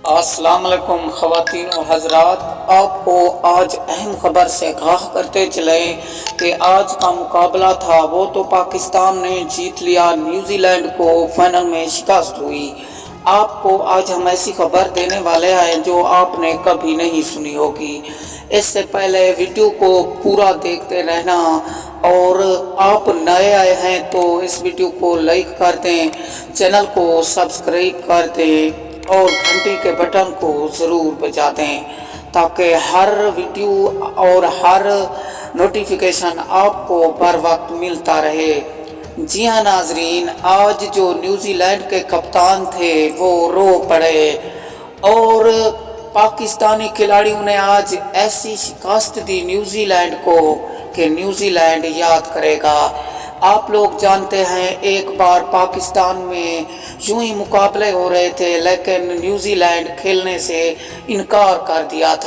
السلام علیکم خواتین و حضرات، آپ کو آج اہم خبر سے آگاہ کرتے چلیں کہ آج کا مقابلہ تھا وہ تو پاکستان نے جیت لیا، نیوزی لینڈ کو فائنل میں شکست ہوئی۔ آپ کو آج ہم ایسی خبر دینے والے ہیں جو آپ نے کبھی نہیں سنی ہوگی۔ اس سے پہلے ویڈیو کو پورا دیکھتے رہنا، اور آپ نئے آئے ہیں تو اس ویڈیو کو لائک کر دیں، چینل کو سبسکرائب کر دیں اور گھنٹی کے بٹن کو ضرور بجا دیں تاکہ ہر ویڈیو اور ہر نوٹیفیکیشن آپ کو بر وقت ملتا رہے۔ جی ہاں ناظرین، آج جو نیوزی لینڈ کے کپتان تھے وہ رو پڑے، اور پاکستانی کھلاڑیوں نے آج ایسی شکست دی نیوزی لینڈ کو کہ نیوزی لینڈ یاد کرے گا۔ آپ لوگ جانتے ہیں ایک بار پاکستان میں یوں ہی مقابلے ہو رہے تھے، لیکن نیوزی لینڈ کھیلنے سے انکار کر دیا تھا۔